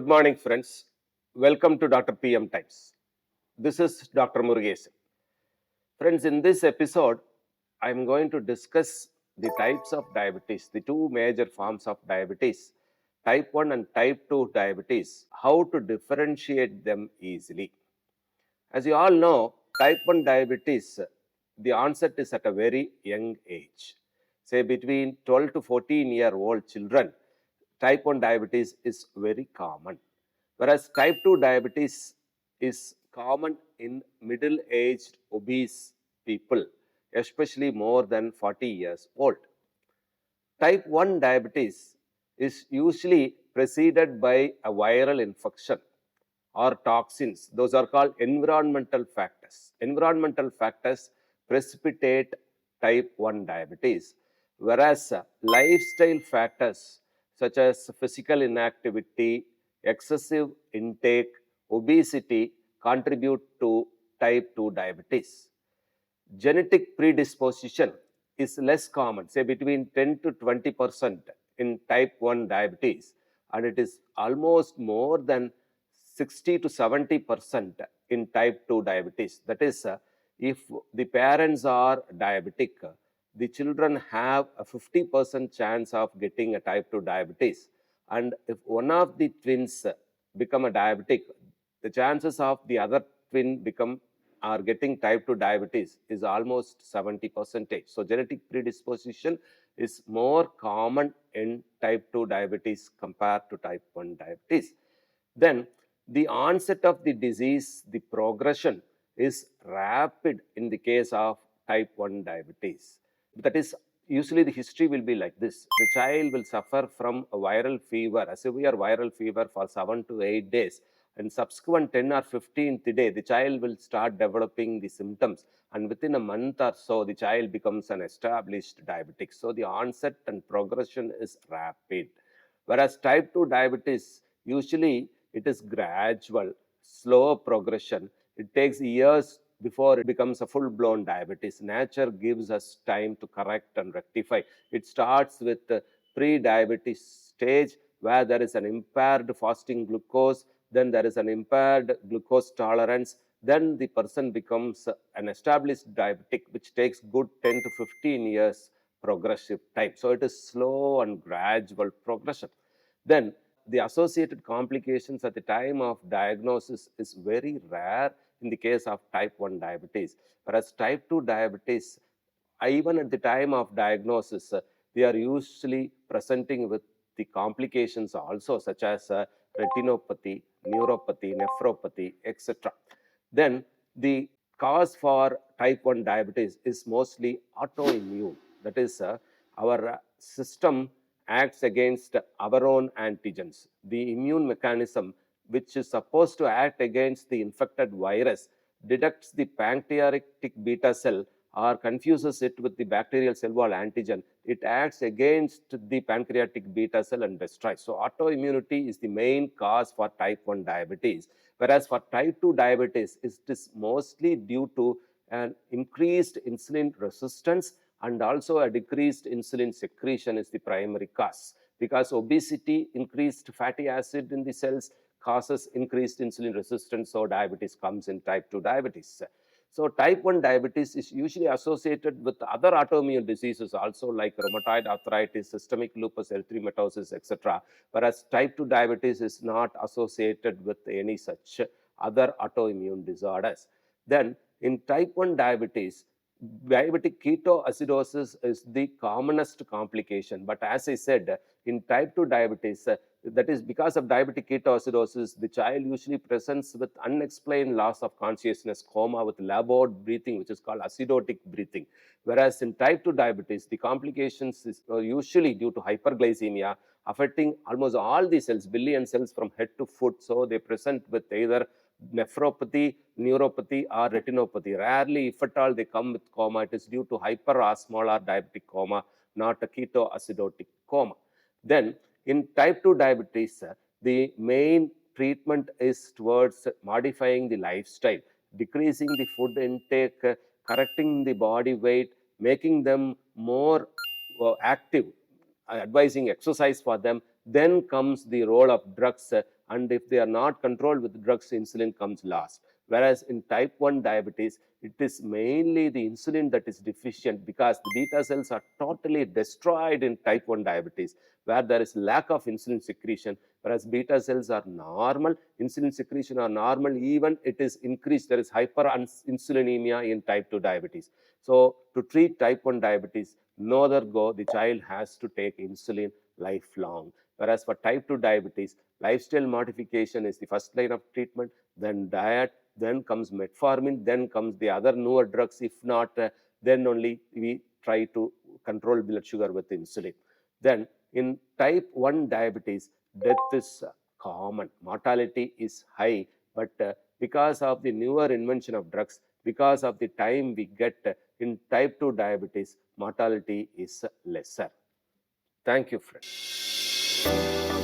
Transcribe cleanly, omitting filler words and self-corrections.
Good morning, friends. Welcome to Dr. PM Times. This is Dr. Murugesan. Friends, in this episode, I am going to discuss the types of diabetes, the two major forms of diabetes, type 1 and type 2 diabetes, how to differentiate them easily. As you all know, type 1 diabetes, the onset is at a very young age. Say between 12 to 14-year-old children, type 1 diabetes is very common. Whereas type 2 diabetes is common in middle-aged obese people, especially more than 40 years old. Type 1 diabetes is usually preceded by a viral infection or toxins. Those are called environmental factors. Environmental factors precipitate type 1 diabetes, whereas lifestyle factors such as physical inactivity, excessive intake, obesity contribute to type 2 diabetes. Genetic predisposition is less common, say between 10 to 20% in type 1 diabetes, and it is almost more than 60 to 70% in type 2 diabetes. That is, if the parents are diabetic, the children have a 50% chance of getting a type 2 diabetes. And if one of the twins become a diabetic, the chances of the other twin become are getting type 2 diabetes is almost 70%. So genetic predisposition is more common in type 2 diabetes compared to type 1 diabetes. Then the onset of the disease, the progression is rapid in the case of type 1 diabetes. That is, usually the history will be like this. The child will suffer from a viral fever, a severe viral fever for 7 to 8 days. And subsequent 10 or 15th day, the child will start developing the symptoms. And within a month or so, the child becomes an established diabetic. So the onset and progression is rapid. Whereas type 2 diabetes, usually it is gradual, slow progression. It takes years before it becomes a full-blown diabetes. Nature gives us time to correct and rectify. It starts with the pre-diabetes stage where there is an impaired fasting glucose, then there is an impaired glucose tolerance, then the person becomes an established diabetic, which takes good 10 to 15 years progressive time. So it is slow and gradual progression. Then the associated complications at the time of diagnosis is very rare in the case of type 1 diabetes. Whereas type 2 diabetes, even at the time of diagnosis, they are usually presenting with the complications also, such as retinopathy, neuropathy, nephropathy, etc. Then the cause for type 1 diabetes is mostly autoimmune. That is, our system acts against our own antigens. The immune mechanism, which is supposed to act against the infected virus, detects the pancreatic beta cell or confuses it with the bacterial cell wall antigen. It acts against the pancreatic beta cell and destroys. So autoimmunity is the main cause for type 1 diabetes. Whereas for type 2 diabetes, it is mostly due to an increased insulin resistance and also a decreased insulin secretion is the primary cause. Because obesity, increased fatty acid in the cells causes increased insulin resistance, so diabetes comes in type 2 diabetes. So type 1 diabetes is usually associated with other autoimmune diseases also, like rheumatoid arthritis, systemic lupus erythematosus, etc. Whereas type 2 diabetes is not associated with any such other autoimmune disorders. Then in type 1 diabetes, diabetic ketoacidosis is the commonest complication. But as I said, in type 2 diabetes, that is because of diabetic ketoacidosis, the child usually presents with unexplained loss of consciousness, coma with labored breathing, which is called acidotic breathing. Whereas in type 2 diabetes, the complications is usually due to hyperglycemia, affecting almost all the cells, billion cells from head to foot. So they present with either nephropathy, neuropathy, or retinopathy. Rarely, if at all, they come with coma. It is due to hyperosmolar diabetic coma, not a ketoacidotic coma. Then, in type 2 diabetes, the main treatment is towards modifying the lifestyle, decreasing the food intake, correcting the body weight, making them more active, advising exercise for them. Then comes the role of drugs and if they are not controlled with drugs, insulin comes last. Whereas in type 1 diabetes, it is mainly the insulin that is deficient, because the beta cells are totally destroyed in type 1 diabetes, where there is lack of insulin secretion, whereas beta cells are normal, insulin secretion are normal, even it is increased. There is hyperinsulinemia in type 2 diabetes. So to treat type 1 diabetes, no other go, the child has to take insulin lifelong. Whereas for type 2 diabetes, lifestyle modification is the first line of treatment, then diet, then comes metformin, then comes the other newer drugs. If not, then only we try to control blood sugar with insulin. Then in type 1 diabetes, death is common, mortality is high, but because of the newer invention of drugs, because of the time we get in type 2 diabetes, mortality is lesser. Thank you, friends.